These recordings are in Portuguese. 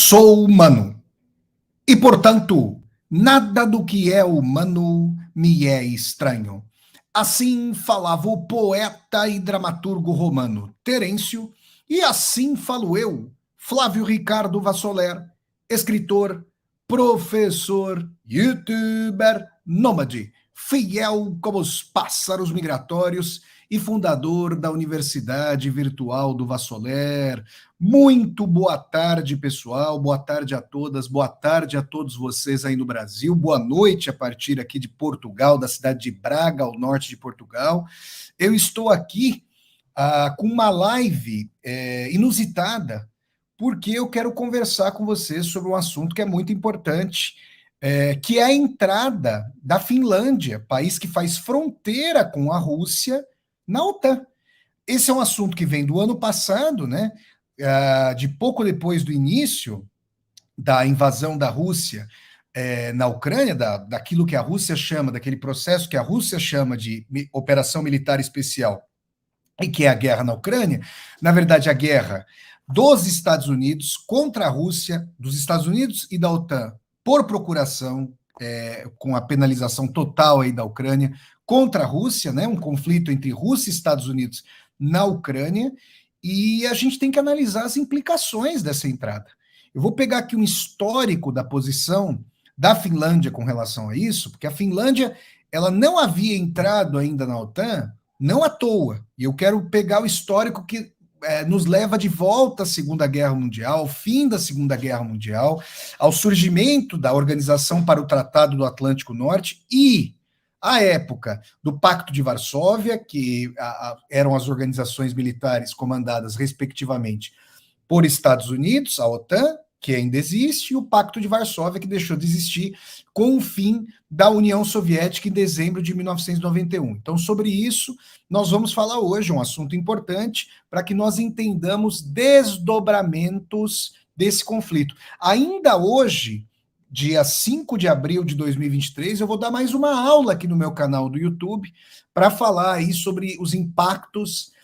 Sou humano e, portanto, nada do que é humano me é estranho. Assim falava o poeta e dramaturgo romano Terêncio, e assim falo eu, Flávio Ricardo Vassoler, escritor, professor, youtuber, nômade, fiel como os pássaros migratórios e fundador da Universidade Virtual do Vassoler. Muito boa tarde, pessoal. Boa tarde a todas, boa tarde a todos vocês aí no Brasil. Boa noite a partir aqui de Portugal, da cidade de Braga, ao norte de Portugal. Eu estou aqui com uma live inusitada, porque eu quero conversar com vocês sobre um assunto que é muito importante, que é a entrada da Finlândia, país que faz fronteira com a Rússia, na OTAN. Esse é um assunto que vem do ano passado, né? De pouco depois do início da invasão da Rússia na Ucrânia, daquilo que a Rússia chama, daquele processo que a Rússia chama de operação militar especial, e que é a guerra na Ucrânia. Na verdade, a guerra dos Estados Unidos contra a Rússia, dos Estados Unidos e da OTAN, por procuração, com a penalização total aí da Ucrânia, contra a Rússia, né? Um conflito entre Rússia e Estados Unidos na Ucrânia, e a gente tem que analisar as implicações dessa entrada. Eu vou pegar aqui um histórico da posição da Finlândia com relação a isso, porque a Finlândia ela não havia entrado ainda na OTAN, não à toa, e eu quero pegar o histórico que nos leva de volta à Segunda Guerra Mundial, ao fim da Segunda Guerra Mundial, ao surgimento da Organização para o Tratado do Atlântico Norte e à época do Pacto de Varsóvia, que eram as organizações militares comandadas, respectivamente, por Estados Unidos, a OTAN, que ainda existe, e o Pacto de Varsóvia, que deixou de existir com o fim da União Soviética em dezembro de 1991. Então, sobre isso, nós vamos falar hoje, um assunto importante, para que nós entendamos desdobramentos desse conflito. Ainda hoje, dia 5 de abril de 2023, eu vou dar mais uma aula aqui no meu canal do YouTube para falar aí sobre os impactos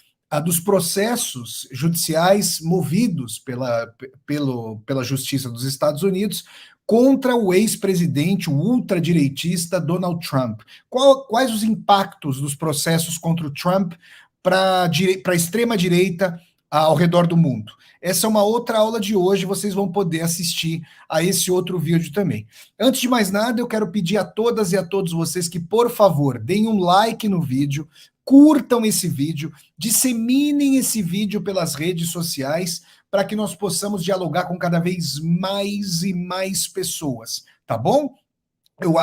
dos processos judiciais movidos pela Justiça dos Estados Unidos contra o ex-presidente, o ultradireitista Donald Trump. Quais os impactos dos processos contra o Trump para a extrema-direita ao redor do mundo? Essa é uma outra aula de hoje, vocês vão poder assistir a esse outro vídeo também. Antes de mais nada, eu quero pedir a todas e a todos vocês que, por favor, deem um like no vídeo, curtam esse vídeo, disseminem esse vídeo pelas redes sociais para que nós possamos dialogar com cada vez mais e mais pessoas, tá bom?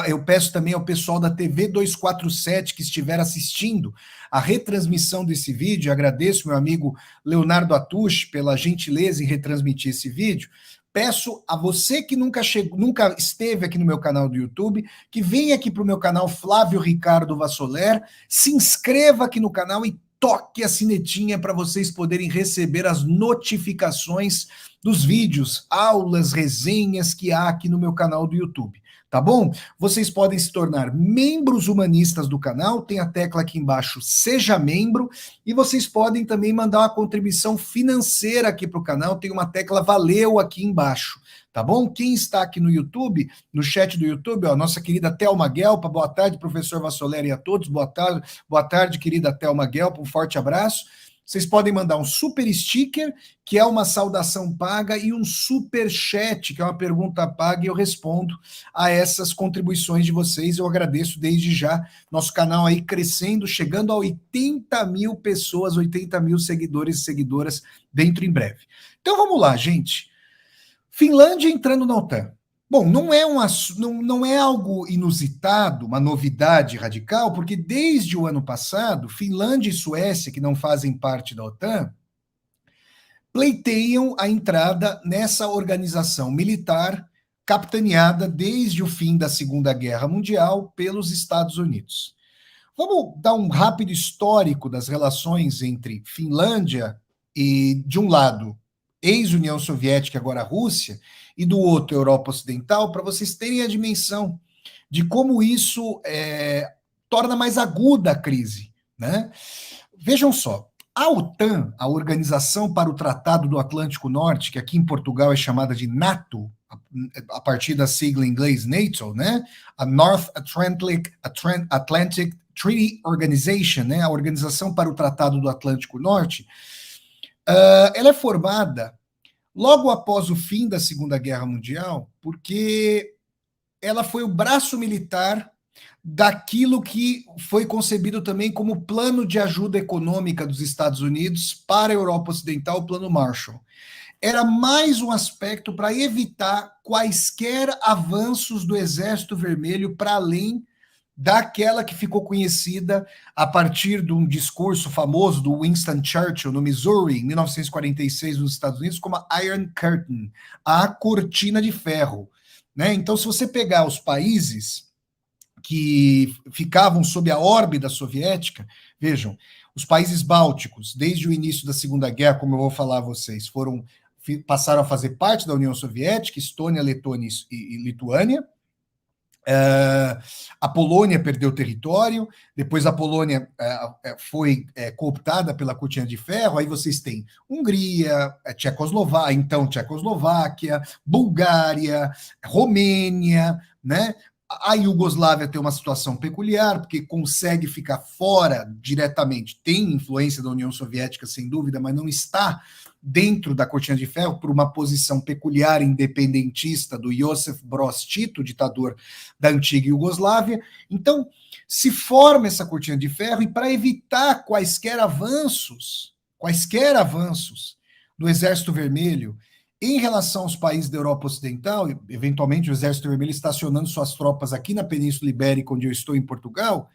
Eu peço também ao pessoal da TV 247 que estiver assistindo a retransmissão desse vídeo, agradeço meu amigo Leonardo Atush pela gentileza em retransmitir esse vídeo. Peço a você que nunca esteve aqui no meu canal do YouTube, que venha aqui para o meu canal Flávio Ricardo Vassoler, se inscreva aqui no canal e toque a sinetinha para vocês poderem receber as notificações dos vídeos, aulas, resenhas que há aqui no meu canal do YouTube. Tá bom? Vocês podem se tornar membros humanistas do canal, tem a tecla aqui embaixo, seja membro, e vocês podem também mandar uma contribuição financeira aqui para o canal, tem uma tecla valeu aqui embaixo, tá bom? Quem está aqui no YouTube, no chat do YouTube, ó, nossa querida Thelma Guelpa, boa tarde, professor Vassoler e a todos, boa tarde, querida Thelma Guelpa, um forte abraço. Vocês podem mandar um super sticker, que é uma saudação paga, e um super chat, que é uma pergunta paga, e eu respondo a essas contribuições de vocês. Eu agradeço desde já. Nosso canal aí crescendo, chegando a 80 mil pessoas, 80 mil seguidores e seguidoras dentro em breve. Então vamos lá, gente. Finlândia entrando na OTAN. Bom, não é algo inusitado, uma novidade radical, porque desde o ano passado, Finlândia e Suécia, que não fazem parte da OTAN, pleiteiam a entrada nessa organização militar capitaneada desde o fim da Segunda Guerra Mundial pelos Estados Unidos. Vamos dar um rápido histórico das relações entre Finlândia e, de um lado, ex-União Soviética, agora Rússia, e do outro, Europa Ocidental, para vocês terem a dimensão de como isso torna mais aguda a crise, né? Vejam só, A OTAN, a Organização para o Tratado do Atlântico Norte, que aqui em Portugal é chamada de NATO, a partir da sigla em inglês NATO, né? A North Atlantic Treaty Organization, né? A Organização para o Tratado do Atlântico Norte, ela é formada logo após o fim da Segunda Guerra Mundial, porque ela foi o braço militar daquilo que foi concebido também como plano de ajuda econômica dos Estados Unidos para a Europa Ocidental, o Plano Marshall. Era mais um aspecto para evitar quaisquer avanços do Exército Vermelho para além daquela que ficou conhecida a partir de um discurso famoso do Winston Churchill no Missouri, em 1946, nos Estados Unidos, como a Iron Curtain, a cortina de ferro. Né? Então, se você pegar os países que ficavam sob a órbita soviética, vejam, os países bálticos, desde o início da Segunda Guerra, como eu vou falar a vocês, passaram a fazer parte da União Soviética, Estônia, Letônia e Lituânia. A Polônia perdeu território, depois a Polônia foi cooptada pela cortina de ferro, aí vocês têm Hungria, Tchecoslováquia, Bulgária, Romênia, né? A Iugoslávia tem uma situação peculiar, porque consegue ficar fora diretamente, tem influência da União Soviética, sem dúvida, mas não está dentro da cortina de ferro por uma posição peculiar independentista do Josip Broz Tito, ditador da antiga Iugoslávia. Então, se forma essa cortina de ferro, e para evitar quaisquer avanços do Exército Vermelho em relação aos países da Europa Ocidental, eventualmente o Exército Vermelho estacionando suas tropas aqui na Península Ibérica, onde eu estou em Portugal,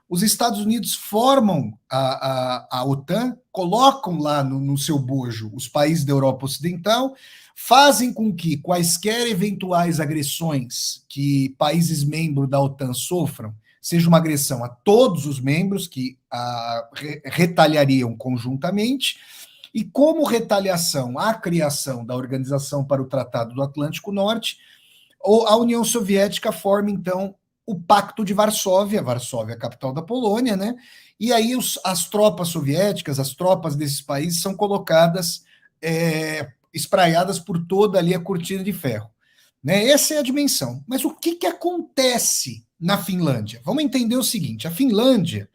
os Estados Unidos formam a OTAN, colocam lá no seu bojo os países da Europa Ocidental, fazem com que quaisquer eventuais agressões que países membros da OTAN sofram, seja uma agressão a todos os membros que retaliariam conjuntamente, e como retaliação à criação da Organização para o Tratado do Atlântico Norte, a União Soviética forma, então, o Pacto de Varsóvia, Varsóvia é a capital da Polônia, né? E aí as tropas soviéticas, as tropas desses países são colocadas, espraiadas por toda ali a cortina de ferro. Né? Essa é a dimensão. Mas o que acontece na Finlândia? Vamos entender o seguinte, a Finlândia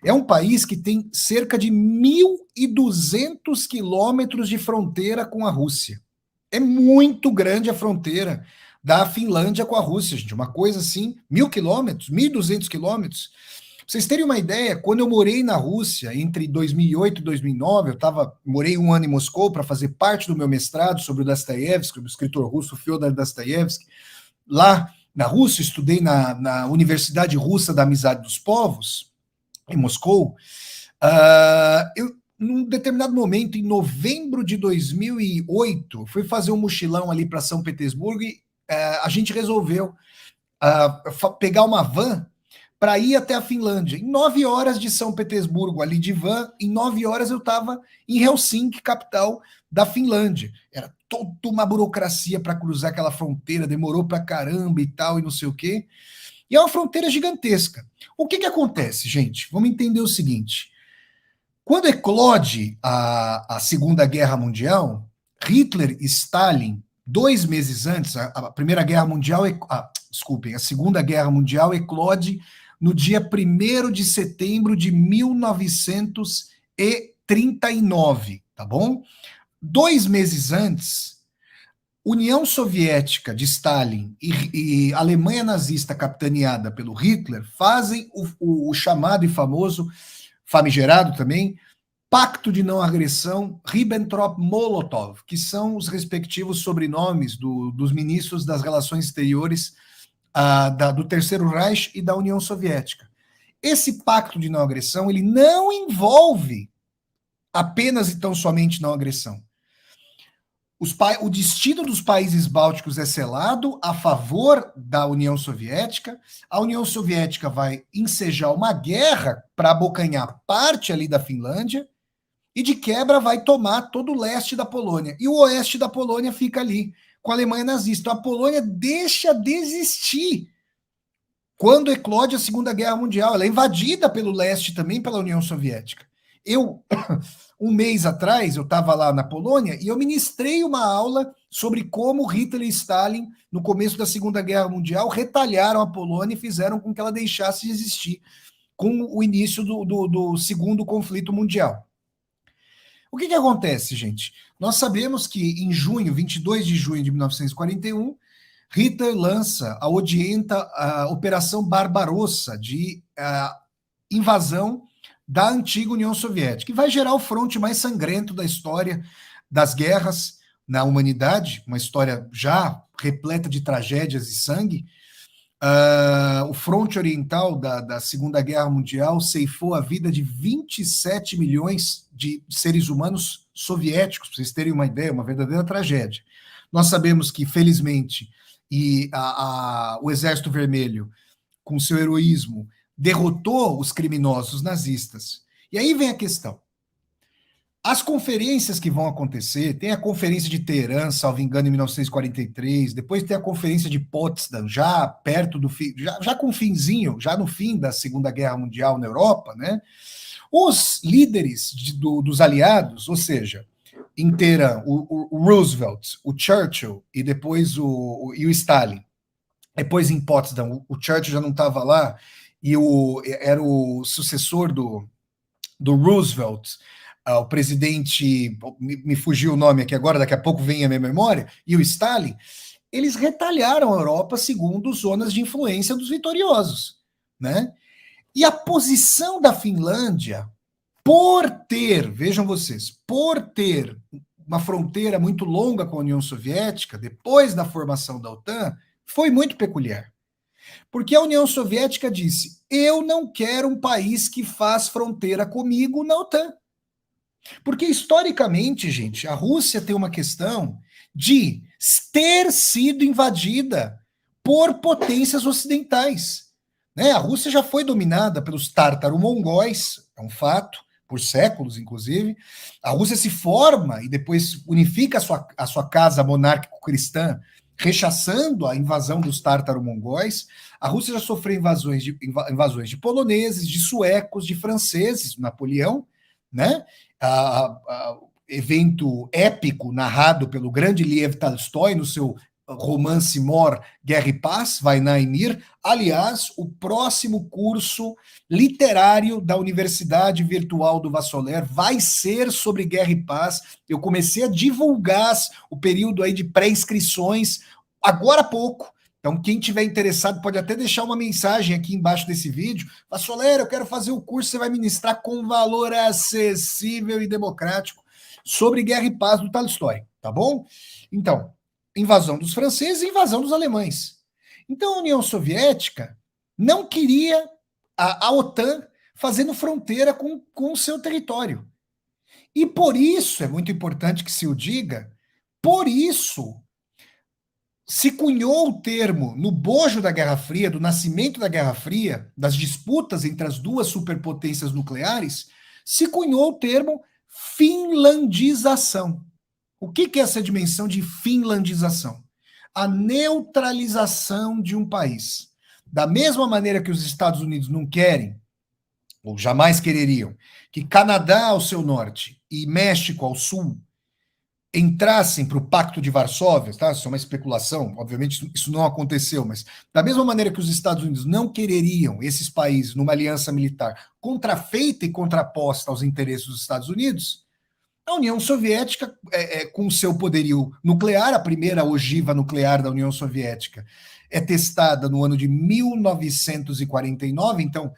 é um país que tem cerca de 1.200 quilômetros de fronteira com a Rússia. É muito grande a fronteira da Finlândia com a Rússia, gente. Uma coisa assim, 1.000 quilômetros, 1.200 quilômetros. Pra vocês terem uma ideia, quando eu morei na Rússia, entre 2008 e 2009, morei um ano em Moscou para fazer parte do meu mestrado sobre o Dostoiévski, o escritor russo Fyodor Dostoiévski. Lá na Rússia, estudei na Universidade Russa da Amizade dos Povos, em Moscou. Num determinado momento, em novembro de 2008, fui fazer um mochilão ali para São Petersburgo e a gente resolveu pegar uma van para ir até a Finlândia. Em 9 horas de São Petersburgo, ali de van, em 9 horas eu estava em Helsinki, capital da Finlândia. Era toda uma burocracia para cruzar aquela fronteira, demorou para caramba e tal, e não sei o quê. E é uma fronteira gigantesca. O que acontece, gente? Vamos entender o seguinte. Quando eclode a Segunda Guerra Mundial, Hitler e Stalin, 2 meses antes, a Primeira Guerra Mundial, a Segunda Guerra Mundial eclode no dia 1º de setembro de 1939, tá bom? 2 meses antes, União Soviética de Stalin e Alemanha nazista capitaneada pelo Hitler fazem o chamado e famoso, famigerado também, Pacto de Não Agressão Ribbentrop-Molotov, que são os respectivos sobrenomes dos ministros das Relações Exteriores do Terceiro Reich e da União Soviética. Esse Pacto de Não Agressão, ele não envolve apenas e tão somente não agressão. O destino dos países bálticos é selado a favor da União Soviética. A União Soviética vai ensejar uma guerra para abocanhar parte ali da Finlândia e, de quebra, vai tomar todo o leste da Polônia. E o oeste da Polônia fica ali, com a Alemanha nazista. Então, a Polônia deixa de existir quando eclode a Segunda Guerra Mundial. Ela é invadida pelo leste também pela União Soviética. Eu, um mês atrás, eu estava lá na Polônia e eu ministrei uma aula sobre como Hitler e Stalin, no começo da Segunda Guerra Mundial, retalharam a Polônia e fizeram com que ela deixasse de existir com o início do segundo conflito mundial. O que acontece, gente? Nós sabemos que em junho, 22 de junho de 1941, Hitler lança a odienta a Operação Barbarossa de invasão da antiga União Soviética, que vai gerar o fronte mais sangrento da história das guerras na humanidade, uma história já repleta de tragédias e sangue. O fronte oriental da Segunda Guerra Mundial ceifou a vida de 27 milhões de seres humanos soviéticos, para vocês terem uma ideia, uma verdadeira tragédia. Nós sabemos que, felizmente, o Exército Vermelho, com seu heroísmo, derrotou os criminosos nazistas. E aí vem a questão. As conferências que vão acontecer, tem a conferência de Teherã, salvo engano, em 1943, depois tem a conferência de Potsdam, já perto do fim, já com finzinho, já no fim da Segunda Guerra Mundial na Europa, né? Os líderes dos aliados, ou seja, em Teherã, o Roosevelt, o Churchill e depois o Stalin, depois em Potsdam, o Churchill já não estava lá e era o sucessor do Roosevelt, o presidente, me fugiu o nome aqui agora, daqui a pouco vem a minha memória, e o Stalin, eles retalharam a Europa segundo zonas de influência dos vitoriosos, né? E a posição da Finlândia, por ter, vejam vocês, por ter uma fronteira muito longa com a União Soviética, depois da formação da OTAN, foi muito peculiar. Porque a União Soviética disse: eu não quero um país que faz fronteira comigo na OTAN. Porque, historicamente, gente, a Rússia tem uma questão de ter sido invadida por potências ocidentais. Né? A Rússia já foi dominada pelos tártaro-mongóis, é um fato, por séculos, inclusive. A Rússia se forma e depois unifica a sua casa monárquico-cristã, rechaçando a invasão dos tártaro-mongóis. A Rússia já sofreu invasões de poloneses, de suecos, de franceses, Napoleão, né? Evento épico narrado pelo grande Lev Tolstói no seu romance Mor, Guerra e Paz, Vainá e Mir. Aliás, o próximo curso literário da Universidade Virtual do Vassoler vai ser sobre Guerra e Paz. Eu comecei a divulgar o período aí de pré-inscrições agora há pouco. Então, quem tiver interessado pode até deixar uma mensagem aqui embaixo desse vídeo. Vassoler, eu quero fazer o curso, você vai ministrar com valor acessível e democrático sobre Guerra e Paz do Tolstói, tá bom? Então, invasão dos franceses e invasão dos alemães. Então, a União Soviética não queria a OTAN fazendo fronteira com o seu território. E por isso, é muito importante que se o diga, por isso se cunhou o termo, no bojo da Guerra Fria, do nascimento da Guerra Fria, das disputas entre as duas superpotências nucleares, se cunhou o termo finlandização. O que é essa dimensão de finlandização? A neutralização de um país. Da mesma maneira que os Estados Unidos não querem, ou jamais quereriam, que Canadá ao seu norte e México ao sul entrassem para o Pacto de Varsóvia, tá? Isso é uma especulação, obviamente isso não aconteceu, mas da mesma maneira que os Estados Unidos não quereriam esses países numa aliança militar contrafeita e contraposta aos interesses dos Estados Unidos, a União Soviética, com seu poderio nuclear, a primeira ogiva nuclear da União Soviética é testada no ano de 1949, então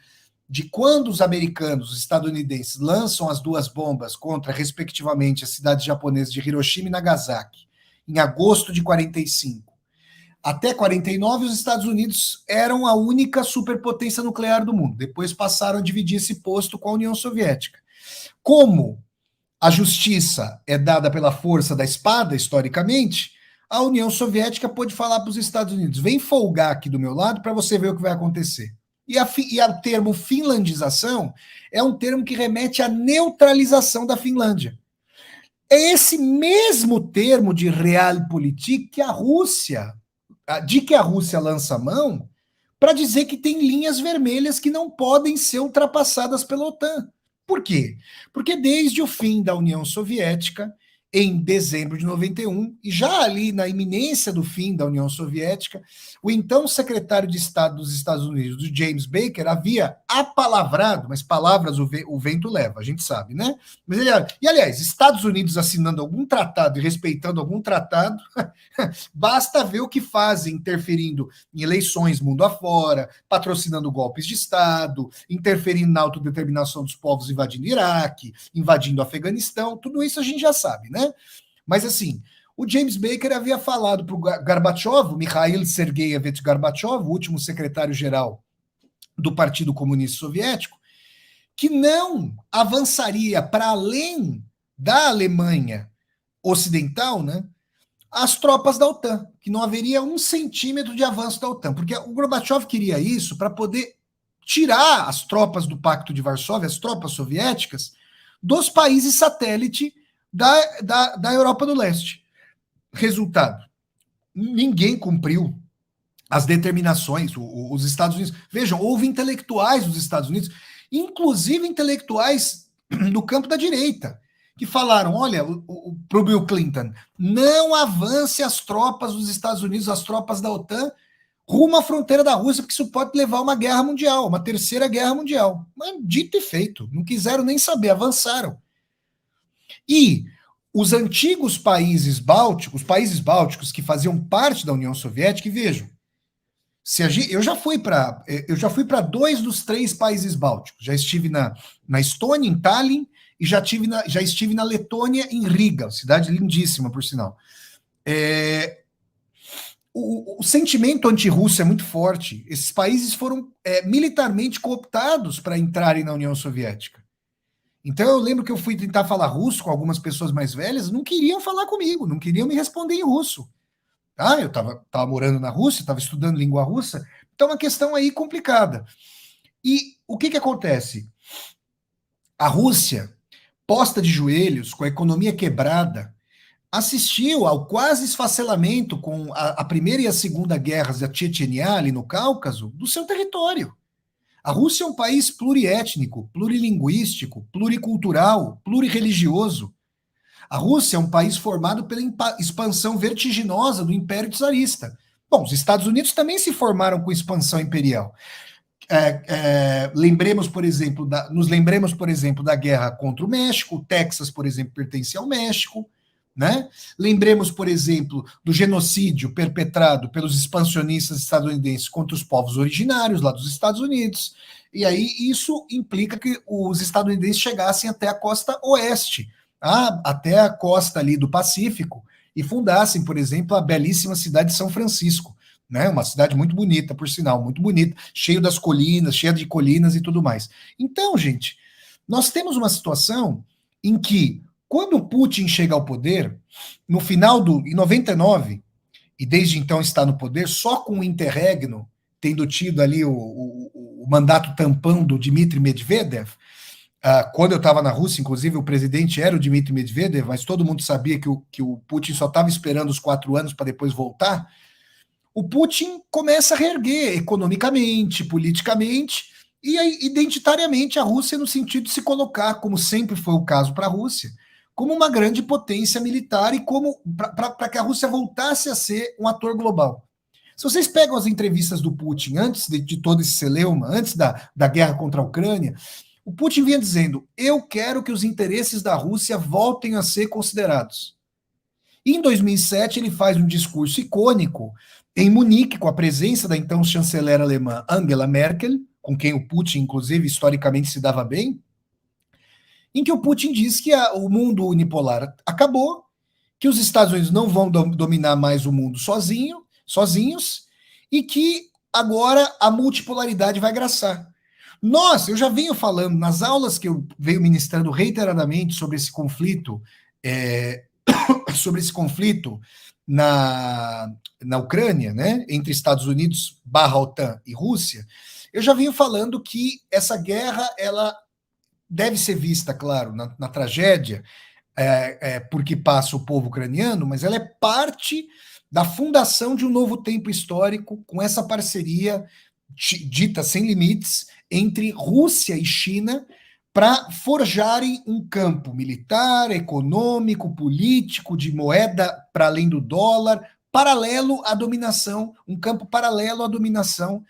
de quando os americanos, os estadunidenses, lançam as duas bombas contra, respectivamente, as cidades japonesas de Hiroshima e Nagasaki, em agosto de 45. Até 49, os Estados Unidos eram a única superpotência nuclear do mundo. Depois passaram a dividir esse posto com a União Soviética. Como a justiça é dada pela força da espada, historicamente, a União Soviética pôde falar para os Estados Unidos: vem folgar aqui do meu lado para você ver o que vai acontecer. E o termo finlandização é um termo que remete à neutralização da Finlândia. É esse mesmo termo de realpolitik que a Rússia lança a mão para dizer que tem linhas vermelhas que não podem ser ultrapassadas pela OTAN. Por quê? Porque desde o fim da União Soviética, em dezembro de 91, e já ali na iminência do fim da União Soviética, o então secretário de Estado dos Estados Unidos, o James Baker, havia apalavrado, mas palavras o vento leva, a gente sabe, né? Mas ele, e aliás, Estados Unidos assinando algum tratado e respeitando algum tratado, basta ver o que fazem interferindo em eleições mundo afora, patrocinando golpes de Estado, interferindo na autodeterminação dos povos invadindo Iraque, invadindo o Afeganistão, tudo isso a gente já sabe, né? Mas assim, o James Baker havia falado para o Gorbachev, Mikhail Sergeyevich Gorbachev, o último secretário-geral do Partido Comunista Soviético, que não avançaria para além da Alemanha Ocidental, né? As tropas da OTAN, que não haveria 1 centímetro de avanço da OTAN, porque o Gorbachev queria isso para poder tirar as tropas do Pacto de Varsóvia, as tropas soviéticas, dos países satélite da Europa do Leste. Resultado, ninguém cumpriu as determinações, os Estados Unidos. Vejam, houve intelectuais dos Estados Unidos, inclusive intelectuais no campo da direita, que falaram, olha, para o Bill Clinton, não avance as tropas dos Estados Unidos, as tropas da OTAN, rumo à fronteira da Rússia, porque isso pode levar a uma guerra mundial, uma terceira guerra mundial. Mas dito e feito, não quiseram nem saber, avançaram. E os antigos países bálticos que faziam parte da União Soviética, e vejam, eu já fui para 2 dos 3 países bálticos. Já estive na Estônia, em Tallinn, e já estive na Letônia, em Riga, cidade lindíssima, por sinal. O sentimento anti-russo é muito forte. Esses países foram militarmente cooptados para entrarem na União Soviética. Então eu lembro que eu fui tentar falar russo com algumas pessoas mais velhas, não queriam falar comigo, não queriam me responder em russo. Ah, eu estava morando na Rússia, estava estudando língua russa, então é uma questão aí complicada. E o que acontece? A Rússia, posta de joelhos, com a economia quebrada, assistiu ao quase esfacelamento com a Primeira e a Segunda Guerras da Chechenia, ali no Cáucaso, do seu território. A Rússia é um país pluriétnico, plurilinguístico, pluricultural, plurireligioso. A Rússia é um país formado pela expansão vertiginosa do Império Tsarista. Bom, os Estados Unidos também se formaram com expansão imperial. Nos lembremos, por exemplo, da guerra contra o México. O Texas, por exemplo, pertencia ao México. Né? Lembremos, por exemplo, do genocídio perpetrado pelos expansionistas estadunidenses contra os povos originários lá dos Estados Unidos. E aí isso implica que os estadunidenses chegassem até a costa oeste, até a costa ali do Pacífico, e fundassem, por exemplo, a belíssima cidade de São Francisco, né? Uma cidade muito bonita, por sinal, muito bonita, cheia de colinas e tudo mais. Então, gente, nós temos uma situação em que quando o Putin chega ao poder, no final em 99, e desde então está no poder, só com o interregno, tendo tido ali o mandato tampão do Dmitry Medvedev, quando eu estava na Rússia, inclusive, o presidente era o Dmitry Medvedev, mas todo mundo sabia que o Putin só estava esperando os 4 anos para depois voltar. O Putin começa a reerguer economicamente, politicamente e identitariamente a Rússia no sentido de se colocar, como sempre foi o caso para a Rússia, como uma grande potência militar e como para que a Rússia voltasse a ser um ator global. Se vocês pegam as entrevistas do Putin antes de todo esse celeuma, antes da guerra contra a Ucrânia, o Putin vinha dizendo: eu quero que os interesses da Rússia voltem a ser considerados. E em 2007 ele faz um discurso icônico em Munique, com a presença da então chanceler alemã Angela Merkel, com quem o Putin, inclusive, historicamente se dava bem, em que o Putin diz que o mundo unipolar acabou, que os Estados Unidos não vão dominar mais o mundo sozinhos, e que agora a multipolaridade vai graçar. Nossa, eu já venho falando nas aulas que eu venho ministrando reiteradamente sobre esse conflito, na Ucrânia, né, entre Estados Unidos / OTAN e Rússia, eu já venho falando que essa guerra, ela deve ser vista, claro, na tragédia, porque passa o povo ucraniano, mas ela é parte da fundação de um novo tempo histórico, com essa parceria dita sem limites entre Rússia e China, para forjarem um campo militar, econômico, político, de moeda para além do dólar, paralelo à dominação, um campo paralelo à dominação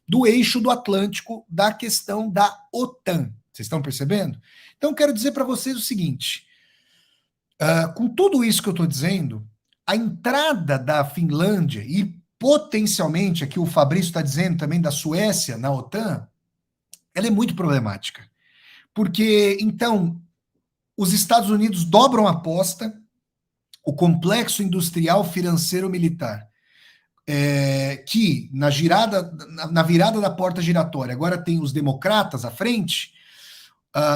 do eixo do Atlântico, da questão da OTAN. Vocês estão percebendo? Então, quero dizer para vocês o seguinte: com tudo isso que eu estou dizendo, a entrada da Finlândia e potencialmente, aqui o Fabrício está dizendo também da Suécia na OTAN, ela é muito problemática. Porque, então, os Estados Unidos dobram a aposta, o complexo industrial, financeiro, militar, que na virada da porta giratória, agora tem os democratas à frente,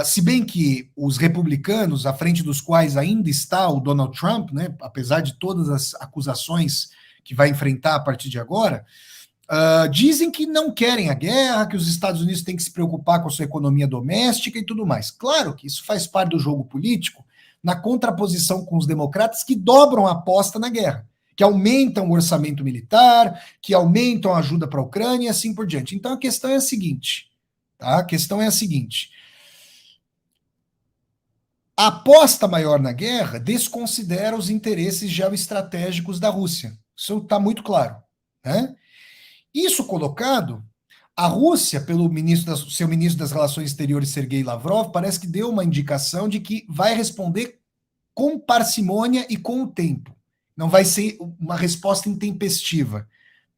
se bem que os republicanos, à frente dos quais ainda está o Donald Trump, né, apesar de todas as acusações que vai enfrentar a partir de agora, dizem que não querem a guerra, que os Estados Unidos têm que se preocupar com a sua economia doméstica e tudo mais. Claro que isso faz parte do jogo político, na contraposição com os democratas que dobram a aposta na guerra, que aumentam o orçamento militar, que aumentam a ajuda para a Ucrânia e assim por diante. Então a questão é a seguinte, tá? A questão é a seguinte: a aposta maior na guerra desconsidera os interesses geoestratégicos da Rússia. Isso está muito claro, né? Isso colocado, a Rússia, pelo seu ministro das Relações Exteriores, Sergei Lavrov, parece que deu uma indicação de que vai responder com parcimônia e com o tempo. Não vai ser uma resposta intempestiva,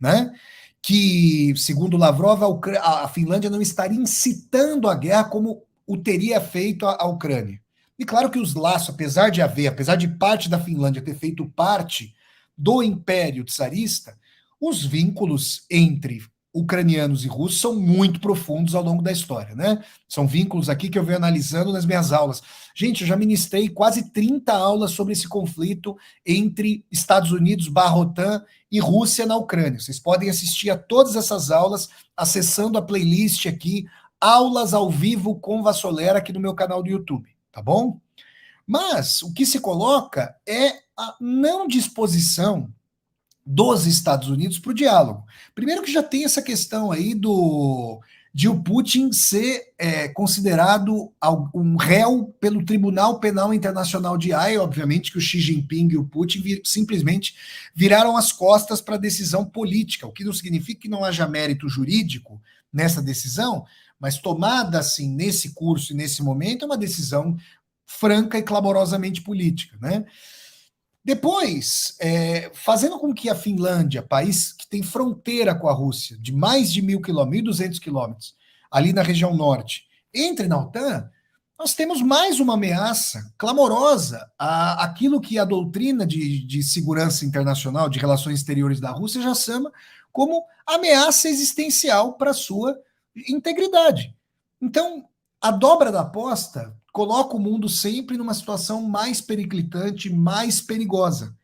né? Que, segundo Lavrov, a Finlândia não estaria incitando a guerra como o teria feito a Ucrânia. E claro que os laços, apesar de parte da Finlândia ter feito parte do Império Tsarista, os vínculos entre ucranianos e russos são muito profundos ao longo da história, né? São vínculos aqui que eu venho analisando nas minhas aulas. Gente, eu já ministrei quase 30 aulas sobre esse conflito entre Estados Unidos, OTAN e Rússia na Ucrânia. Vocês podem assistir a todas essas aulas acessando a playlist aqui, Aulas ao Vivo com Vassolera, aqui no meu canal do YouTube, tá bom? Mas o que se coloca é a não disposição dos Estados Unidos para o diálogo. Primeiro que já tem essa questão aí de o Putin ser considerado um réu pelo Tribunal Penal Internacional de Haia, obviamente que o Xi Jinping e o Putin simplesmente viraram as costas para a decisão política, o que não significa que não haja mérito jurídico nessa decisão, mas tomada assim nesse curso e nesse momento é uma decisão franca e clamorosamente política, né? Depois, fazendo com que a Finlândia, país que tem fronteira com a Rússia, de mais de 1.200 quilômetros, ali na região norte, entre na OTAN, nós temos mais uma ameaça clamorosa àquilo que a doutrina de segurança internacional, de relações exteriores da Rússia já chama como ameaça existencial para a sua integridade. Então, a dobra da aposta coloca o mundo sempre numa situação mais periclitante, mais perigosa.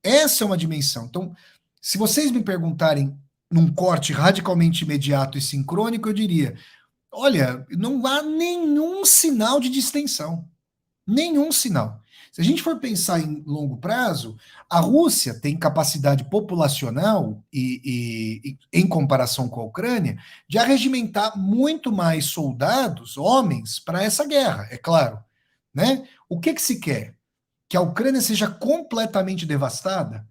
Essa é uma dimensão. Então, se vocês me perguntarem num corte radicalmente imediato e sincrônico, eu diria: olha, não há nenhum sinal de distensão. Nenhum sinal. Se a gente for pensar em longo prazo, a Rússia tem capacidade populacional e em comparação com a Ucrânia, de arregimentar muito mais soldados, homens, para essa guerra, é claro. Né? O que se quer? Que a Ucrânia seja completamente devastada?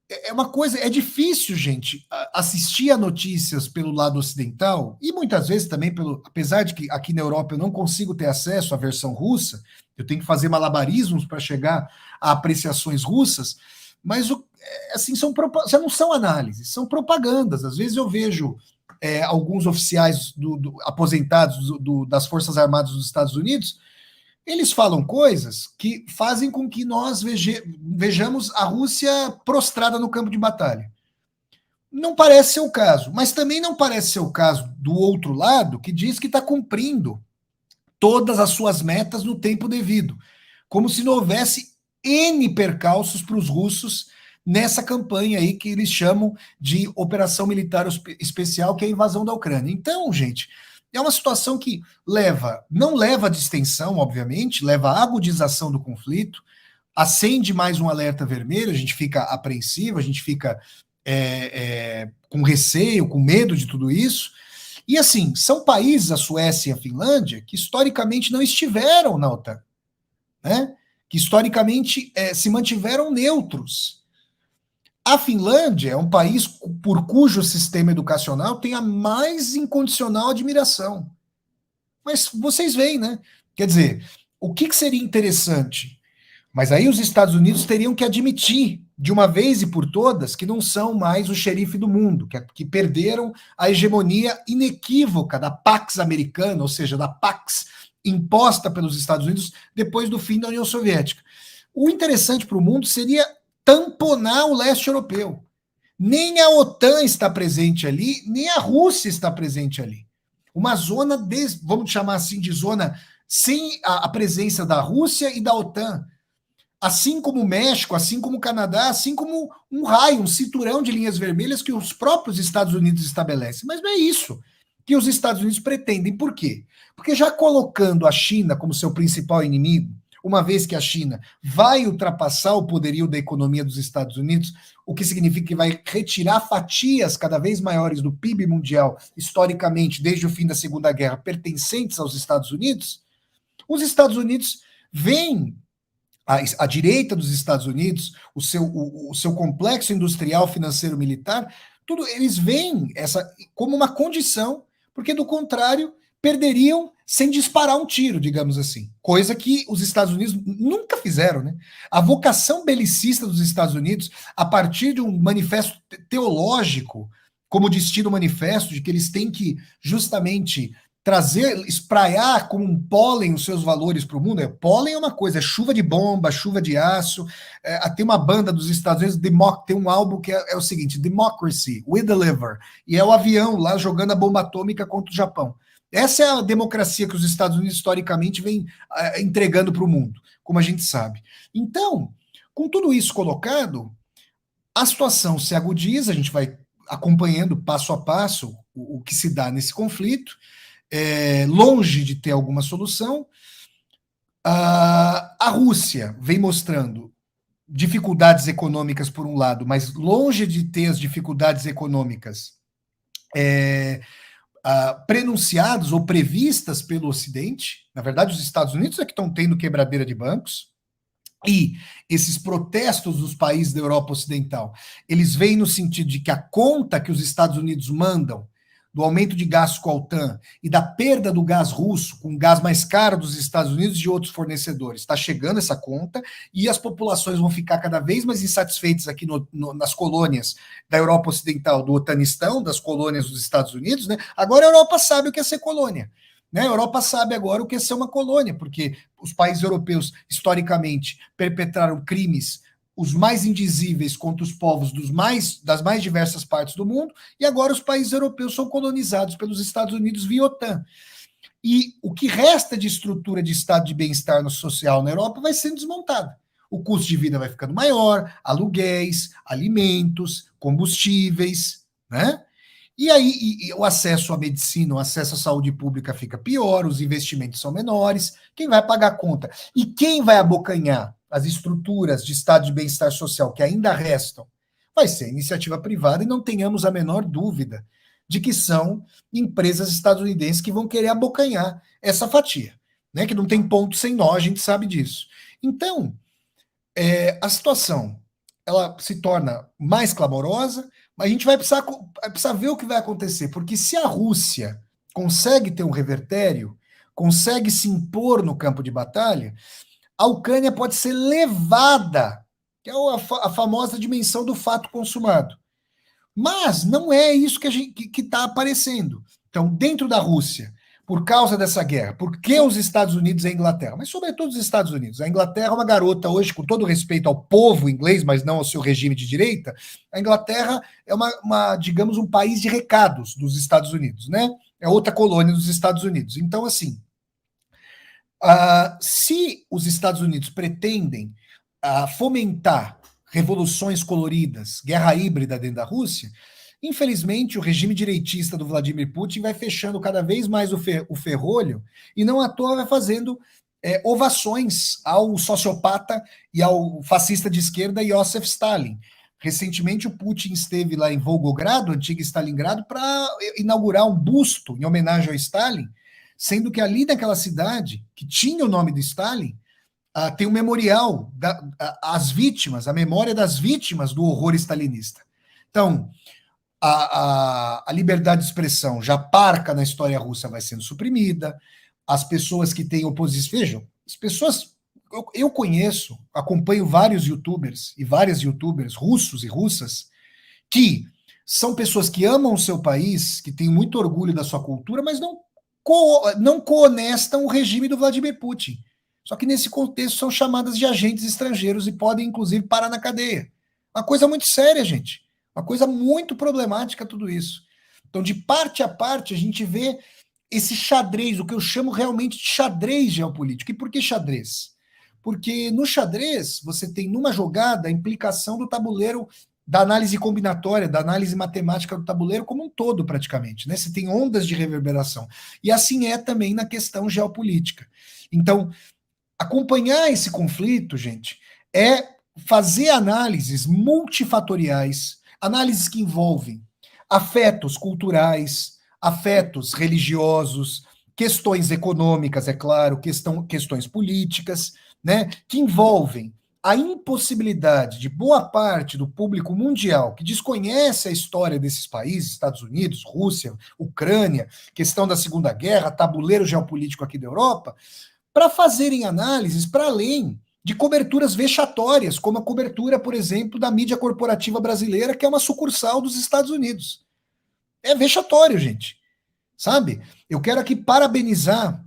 É uma coisa, é difícil, gente, assistir a notícias pelo lado ocidental, e muitas vezes também apesar de que aqui na Europa eu não consigo ter acesso à versão russa, eu tenho que fazer malabarismos para chegar a apreciações russas, mas assim, já não são análises, são propagandas. Às vezes eu vejo alguns oficiais aposentados das Forças Armadas dos Estados Unidos, eles falam coisas que fazem com que nós vejamos a Rússia prostrada no campo de batalha. Não parece ser o caso, mas também não parece ser o caso do outro lado, que diz que está cumprindo todas as suas metas no tempo devido, como se não houvesse N percalços para os russos nessa campanha aí que eles chamam de Operação Militar Especial, que é a invasão da Ucrânia. Então, gente, é uma situação que não leva à distensão, obviamente, leva à agudização do conflito, acende mais um alerta vermelho, a gente fica apreensivo, a gente fica com receio, com medo de tudo isso, E assim, são países, a Suécia e a Finlândia, que historicamente não estiveram na OTAN, né? Que historicamente se mantiveram neutros. A Finlândia é um país por cujo sistema educacional tem a mais incondicional admiração. Mas vocês veem, né? Quer dizer, o que seria interessante? Mas aí os Estados Unidos teriam que admitir, de uma vez e por todas, que não são mais o xerife do mundo, que perderam a hegemonia inequívoca da Pax Americana, ou seja, da Pax imposta pelos Estados Unidos depois do fim da União Soviética. O interessante para o mundo seria tamponar o leste europeu. Nem a OTAN está presente ali, nem a Rússia está presente ali. Uma zona, vamos chamar assim de zona sem a presença da Rússia e da OTAN. Assim como o México, assim como o Canadá, assim como um raio, um cinturão de linhas vermelhas que os próprios Estados Unidos estabelecem. Mas não é isso que os Estados Unidos pretendem. Por quê? Porque já colocando a China como seu principal inimigo, uma vez que a China vai ultrapassar o poderio da economia dos Estados Unidos, o que significa que vai retirar fatias cada vez maiores do PIB mundial, historicamente, desde o fim da Segunda Guerra, pertencentes aos Estados Unidos, os Estados Unidos veem a direita dos Estados Unidos, o seu complexo industrial, financeiro, militar, tudo eles veem essa como uma condição, porque do contrário perderiam sem disparar um tiro, digamos assim, coisa que os Estados Unidos nunca fizeram, né? A vocação belicista dos Estados Unidos, a partir de um manifesto teológico, como destino manifesto, de que eles têm que justamente trazer, espraiar como um pólen os seus valores para o mundo. Pólen é uma coisa, é chuva de bomba, chuva de aço. Tem uma banda dos Estados Unidos, tem um álbum que é o seguinte, Democracy, We Deliver, e é o avião lá jogando a bomba atômica contra o Japão. Essa é a democracia que os Estados Unidos historicamente vem entregando para o mundo, como a gente sabe. Então, com tudo isso colocado, a situação se agudiza, a gente vai acompanhando passo a passo o que se dá nesse conflito, longe de ter alguma solução. A Rússia vem mostrando dificuldades econômicas por um lado, mas longe de ter as dificuldades econômicas prenunciadas ou previstas pelo Ocidente. Na verdade, os Estados Unidos é que estão tendo quebradeira de bancos. E esses protestos dos países da Europa Ocidental, eles vêm no sentido de que a conta que os Estados Unidos mandam do aumento de gasto com a OTAN e da perda do gás russo, com o gás mais caro dos Estados Unidos e de outros fornecedores. Está chegando essa conta e as populações vão ficar cada vez mais insatisfeitas aqui nas colônias da Europa Ocidental, do Otanistão, das colônias dos Estados Unidos, né? Agora a Europa sabe o que é ser colônia. Né? A Europa sabe agora o que é ser uma colônia, porque os países europeus, historicamente, perpetraram crimes os mais indizíveis contra os povos das mais diversas partes do mundo, e agora os países europeus são colonizados pelos Estados Unidos via OTAN. E o que resta de estrutura de estado de bem-estar no social na Europa vai sendo desmontado. O custo de vida vai ficando maior, aluguéis, alimentos, combustíveis, né? E aí o acesso à medicina, o acesso à saúde pública fica pior, os investimentos são menores, quem vai pagar a conta? E quem vai abocanhar as estruturas de estado de bem-estar social que ainda restam? Vai ser a iniciativa privada, e não tenhamos a menor dúvida de que são empresas estadunidenses que vão querer abocanhar essa fatia, né? Que não tem ponto sem nó, a gente sabe disso. Então, a situação ela se torna mais clamorosa, mas a gente vai precisar ver o que vai acontecer, porque se a Rússia consegue ter um revertério, consegue se impor no campo de batalha, a Ucrânia pode ser levada, que é a famosa dimensão do fato consumado. Mas não é isso que está aparecendo. Então, dentro da Rússia, por causa dessa guerra, por que os Estados Unidos e a Inglaterra? Mas sobretudo os Estados Unidos. A Inglaterra é uma garota hoje, com todo respeito ao povo inglês, mas não ao seu regime de direita, a Inglaterra é digamos, um país de recados dos Estados Unidos, né? É outra colônia dos Estados Unidos. Então, assim, se os Estados Unidos pretendem fomentar revoluções coloridas, guerra híbrida dentro da Rússia, infelizmente o regime direitista do Vladimir Putin vai fechando cada vez mais o ferrolho e não à toa vai fazendo ovações ao sociopata e ao fascista de esquerda Joseph Stalin, Recentemente, o Putin esteve lá em Volgogrado, antigo Stalingrado, para inaugurar um busto em homenagem ao Stalin, sendo que ali naquela cidade, que tinha o nome do Stalin, tem um memorial às vítimas, a memória das vítimas do horror stalinista. Então, a liberdade de expressão já parca na história russa vai sendo suprimida, as pessoas que têm oposição, vejam, as pessoas, eu conheço, acompanho vários youtubers e várias youtubers russos e russas que são pessoas que amam o seu país, que têm muito orgulho da sua cultura, mas não cohonestam o regime do Vladimir Putin. Só que nesse contexto são chamadas de agentes estrangeiros e podem, inclusive, parar na cadeia. Uma coisa muito séria, gente. Uma coisa muito problemática tudo isso. Então, de parte a parte, a gente vê esse xadrez, o que eu chamo realmente de xadrez geopolítico. E por que xadrez? Porque no xadrez, você tem numa jogada a implicação do tabuleiro, da análise combinatória, da análise matemática do tabuleiro como um todo, praticamente. Né? Você tem ondas de reverberação. E assim é também na questão geopolítica. Então, acompanhar esse conflito, gente, é fazer análises multifatoriais, análises que envolvem afetos culturais, afetos religiosos, questões econômicas, é claro, questões políticas, né, que envolvem a impossibilidade de boa parte do público mundial que desconhece a história desses países, Estados Unidos, Rússia, Ucrânia, questão da Segunda Guerra, tabuleiro geopolítico aqui da Europa, para fazerem análises para além de coberturas vexatórias, como a cobertura, por exemplo, da mídia corporativa brasileira, que é uma sucursal dos Estados Unidos. É vexatório, gente. Sabe? Eu quero aqui parabenizar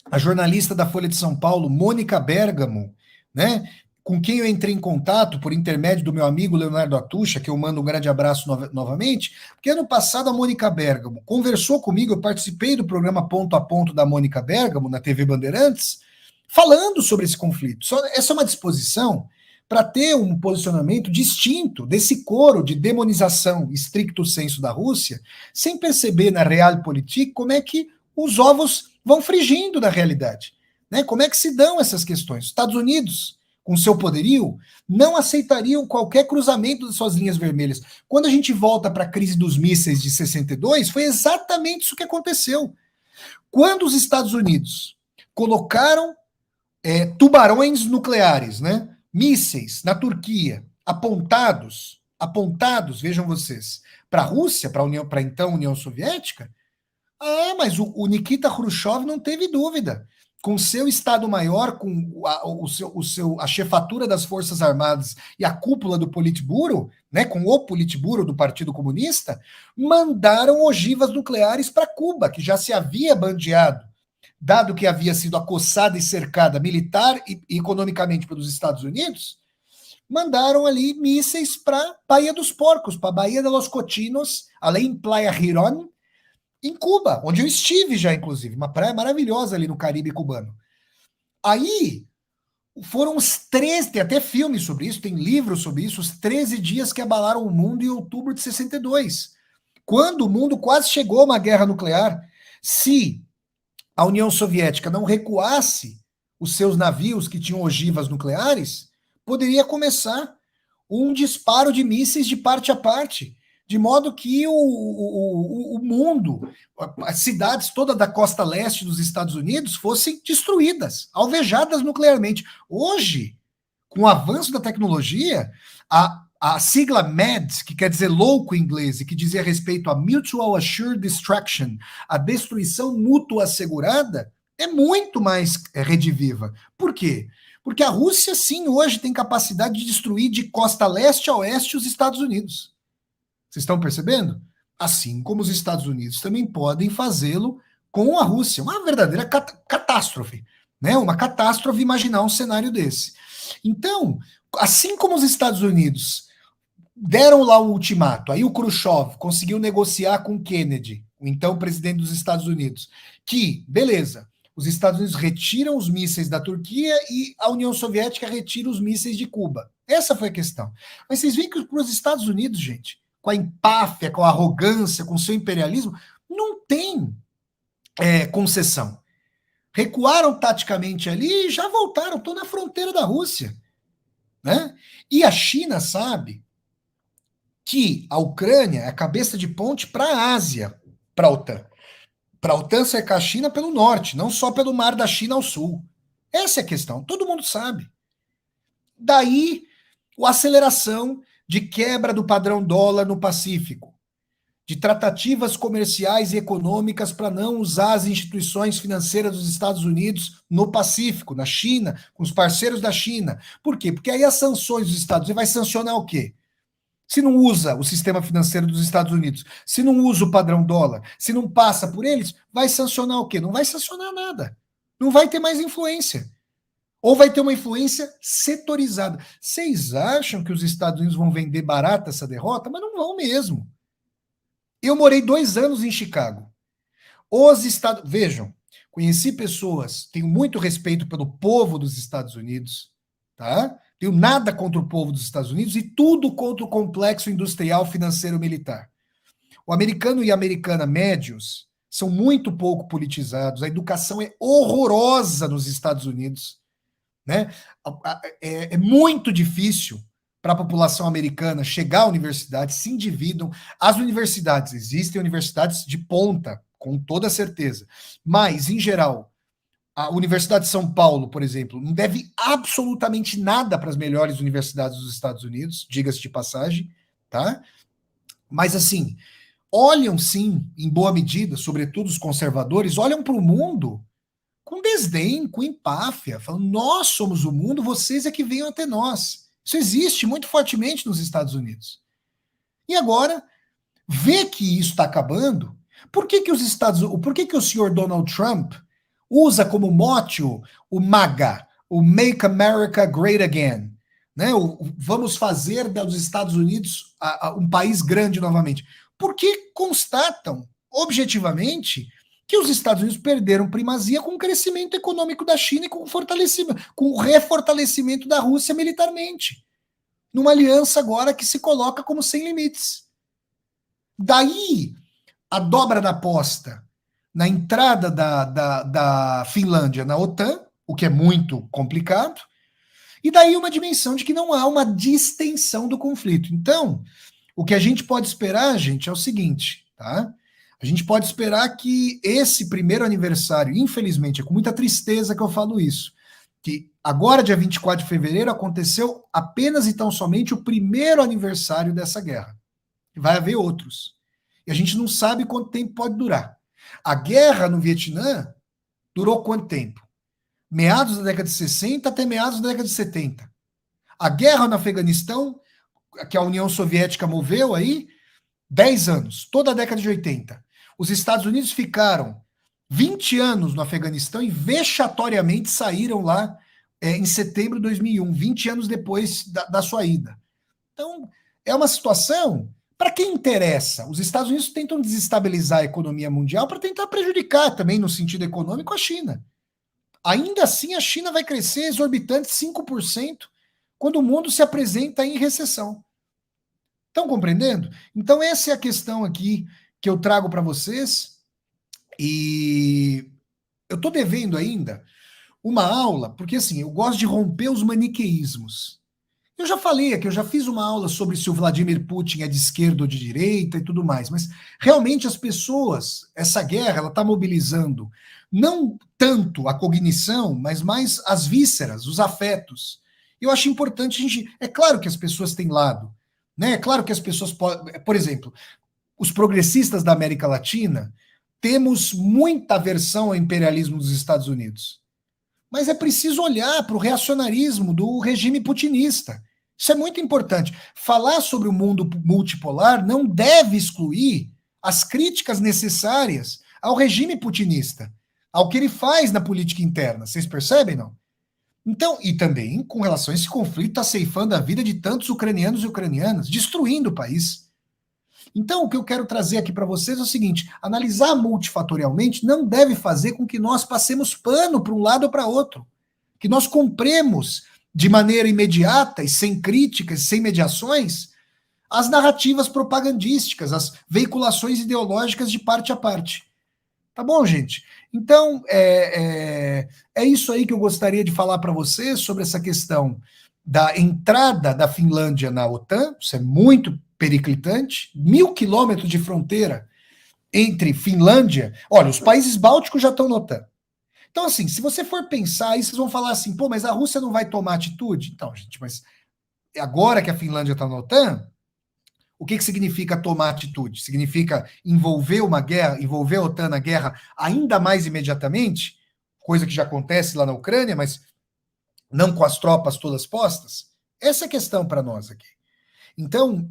a jornalista da Folha de São Paulo, Mônica Bergamo, né? Com quem eu entrei em contato por intermédio do meu amigo Leonardo Atucha, que eu mando um grande abraço novamente, porque ano passado a Mônica Bergamo conversou comigo, eu participei do programa Ponto a Ponto da Mônica Bergamo, na TV Bandeirantes, falando sobre esse conflito. Essa é uma disposição para ter um posicionamento distinto desse coro de demonização estricto sensu da Rússia, sem perceber na realpolitik como é que os ovos vão frigindo da realidade. Né? Como é que se dão essas questões? Os Estados Unidos, com seu poderio, não aceitariam qualquer cruzamento de suas linhas vermelhas. Quando a gente volta para a crise dos mísseis de 62, foi exatamente isso que aconteceu. Quando os Estados Unidos colocaram tubarões nucleares, né, mísseis na Turquia, apontados, vejam vocês, para a Rússia, para então União Soviética, mas o Nikita Khrushchev não teve dúvida. Com seu Estado-Maior, com a chefatura das Forças Armadas e a cúpula do Politburo, né, com o Politburo do Partido Comunista, mandaram ogivas nucleares para Cuba, que já se havia bandeado, dado que havia sido acossada e cercada militar e economicamente pelos Estados Unidos, mandaram ali mísseis para Baía dos Porcos, para Baía de los Cochinos, além em Playa Girón, em Cuba, onde eu estive já, inclusive, uma praia maravilhosa ali no Caribe cubano. Aí foram os 13, tem até filmes sobre isso, tem livros sobre isso, os 13 dias que abalaram o mundo em outubro de 62, quando o mundo quase chegou a uma guerra nuclear. Se a União Soviética não recuasse os seus navios que tinham ogivas nucleares, poderia começar um disparo de mísseis de parte a parte, de modo que o mundo, as cidades todas da costa leste dos Estados Unidos fossem destruídas, alvejadas nuclearmente. Hoje, com o avanço da tecnologia, a sigla MAD, que quer dizer louco em inglês, e que dizia respeito a Mutual Assured Destruction, a destruição mútua assegurada, é muito mais rediviva. Por quê? Porque a Rússia, sim, hoje tem capacidade de destruir de costa leste a oeste os Estados Unidos. Vocês estão percebendo? Assim como os Estados Unidos também podem fazê-lo com a Rússia. Uma verdadeira catástrofe. Né? Uma catástrofe imaginar um cenário desse. Então, assim como os Estados Unidos deram lá um ultimato, aí o Khrushchev conseguiu negociar com Kennedy, o então presidente dos Estados Unidos, que, beleza, os Estados Unidos retiram os mísseis da Turquia e a União Soviética retira os mísseis de Cuba. Essa foi a questão. Mas vocês veem que para os Estados Unidos, gente, com a empáfia, com a arrogância, com o seu imperialismo, não tem concessão. Recuaram taticamente ali e já voltaram, estão na fronteira da Rússia. Né? E a China sabe que a Ucrânia é a cabeça de ponte para a Ásia, para a OTAN. Para a OTAN cercar a China pelo norte, não só pelo mar da China ao sul. Essa é a questão, todo mundo sabe. Daí a aceleração de quebra do padrão dólar no Pacífico, de tratativas comerciais e econômicas para não usar as instituições financeiras dos Estados Unidos no Pacífico, na China, com os parceiros da China. Por quê? Porque aí as sanções dos Estados Unidos vai sancionar o quê? Se não usa o sistema financeiro dos Estados Unidos, se não usa o padrão dólar, se não passa por eles, vai sancionar o quê? Não vai sancionar nada. Não vai ter mais influência. Ou vai ter uma influência setorizada. Vocês acham que os Estados Unidos vão vender barata essa derrota? Mas não vão mesmo. Eu morei 2 anos em Chicago. Os Estados... Vejam, conheci pessoas, tenho muito respeito pelo povo dos Estados Unidos, tá? Tenho nada contra o povo dos Estados Unidos e tudo contra o complexo industrial, financeiro, militar. O americano e a americana médios são muito pouco politizados, a educação é horrorosa nos Estados Unidos, né? É muito difícil para a população americana chegar à universidade, se endividam. As universidades, existem universidades de ponta, com toda certeza, mas, em geral, a Universidade de São Paulo, por exemplo, não deve absolutamente nada para as melhores universidades dos Estados Unidos, diga-se de passagem, tá? Mas, assim, olham sim, em boa medida, sobretudo os conservadores, olham para o mundo com desdém, com empáfia, falando, nós somos o mundo, vocês é que venham até nós. Isso existe muito fortemente nos Estados Unidos. E agora, vê que isso está acabando, por que que o senhor Donald Trump usa como mote o MAGA, o Make America Great Again, né? Vamos fazer dos Estados Unidos um país grande novamente. Porque constatam, objetivamente, que os Estados Unidos perderam primazia com o crescimento econômico da China e com o refortalecimento da Rússia militarmente. Numa aliança agora que se coloca como sem limites. Daí a dobra da aposta na entrada da Finlândia na OTAN, o que é muito complicado, e daí uma dimensão de que não há uma distensão do conflito. Então, o que a gente pode esperar, gente, é o seguinte, tá? A gente pode esperar que esse primeiro aniversário, infelizmente, é com muita tristeza que eu falo isso, que agora, dia 24 de fevereiro, aconteceu apenas e tão somente o primeiro aniversário dessa guerra. Vai haver outros. E a gente não sabe quanto tempo pode durar. A guerra no Vietnã durou quanto tempo? Meados da década de 60 até meados da década de 70. A guerra no Afeganistão, que a União Soviética moveu aí, 10 anos, toda a década de 80. Os Estados Unidos ficaram 20 anos no Afeganistão e vexatoriamente saíram lá em setembro de 2001, 20 anos depois da sua ida. Então, é uma situação... Para quem interessa, os Estados Unidos tentam desestabilizar a economia mundial para tentar prejudicar também, no sentido econômico, a China. Ainda assim, a China vai crescer exorbitante 5% quando o mundo se apresenta em recessão. Estão compreendendo? Então, essa é a questão aqui que eu trago para vocês. E eu estou devendo ainda uma aula, porque assim, eu gosto de romper os maniqueísmos. Eu já falei aqui, eu já fiz uma aula sobre se o Vladimir Putin é de esquerda ou de direita e tudo mais, mas realmente as pessoas, essa guerra, ela está mobilizando não tanto a cognição, mas mais as vísceras, os afetos. Eu acho importante a gente... É claro que as pessoas têm lado, né? É claro que as pessoas podem... Por exemplo, os progressistas da América Latina temos muita aversão ao imperialismo dos Estados Unidos. Mas é preciso olhar para o reacionarismo do regime putinista. Isso é muito importante. Falar sobre o mundo multipolar não deve excluir as críticas necessárias ao regime putinista, ao que ele faz na política interna. Vocês percebem, não? Então, e também com relação a esse conflito, está ceifando a vida de tantos ucranianos e ucranianas, destruindo o país. Então, o que eu quero trazer aqui para vocês é o seguinte: analisar multifatorialmente não deve fazer com que nós passemos pano para um lado ou para outro, que nós compremos de maneira imediata e sem críticas, sem mediações, as narrativas propagandísticas, as veiculações ideológicas de parte a parte. Tá bom, gente? Então, é isso aí que eu gostaria de falar para vocês sobre essa questão da entrada da Finlândia na OTAN. Isso é muito periclitante, 1.000 quilômetros de fronteira entre Finlândia. Olha, os países bálticos já estão na OTAN. Então, assim, se você for pensar, aí vocês vão falar assim, pô, mas a Rússia não vai tomar atitude? Então, gente, mas agora que a Finlândia está na OTAN, o que significa tomar atitude? Significa envolver uma guerra, envolver a OTAN na guerra ainda mais imediatamente, coisa que já acontece lá na Ucrânia, mas não com as tropas todas postas? Essa é a questão para nós aqui. Então,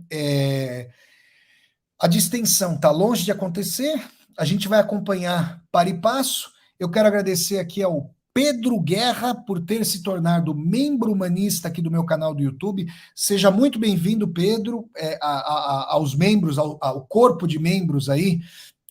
a distensão está longe de acontecer, a gente vai acompanhar para e passo. Eu quero agradecer aqui ao Pedro Guerra por ter se tornado membro humanista aqui do meu canal do YouTube. Seja muito bem-vindo, Pedro, aos membros, ao corpo de membros aí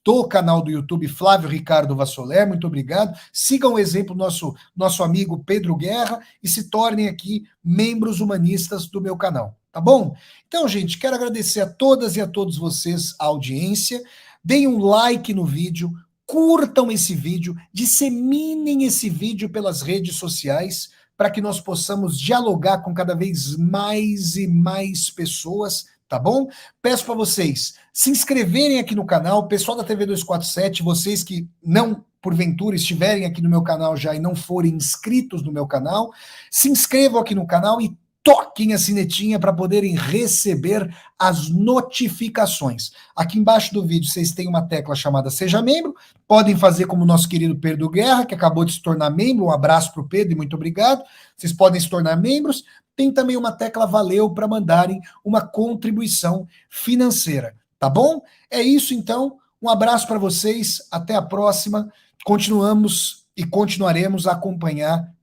do canal do YouTube Flávio Ricardo Vassoler. Muito obrigado. Sigam o exemplo do nosso amigo Pedro Guerra e se tornem aqui membros humanistas do meu canal, tá bom? Então, gente, quero agradecer a todas e a todos vocês a audiência. Deem um like no vídeo, curtam esse vídeo, disseminem esse vídeo pelas redes sociais para que nós possamos dialogar com cada vez mais e mais pessoas, tá bom? Peço para vocês se inscreverem aqui no canal, pessoal da TV 247, vocês que não, porventura, estiverem aqui no meu canal já e não forem inscritos no meu canal, se inscrevam aqui no canal e toquem a sinetinha para poderem receber as notificações. Aqui embaixo do vídeo vocês têm uma tecla chamada Seja Membro, podem fazer como o nosso querido Pedro Guerra, que acabou de se tornar membro. Um abraço para o Pedro e muito obrigado. Vocês podem se tornar membros. Tem também uma tecla Valeu para mandarem uma contribuição financeira, tá bom? É isso então, um abraço para vocês, até a próxima. Continuamos e continuaremos a acompanhar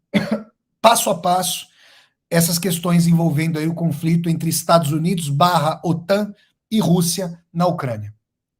passo a passo essas questões envolvendo aí o conflito entre Estados Unidos / OTAN e Rússia na Ucrânia.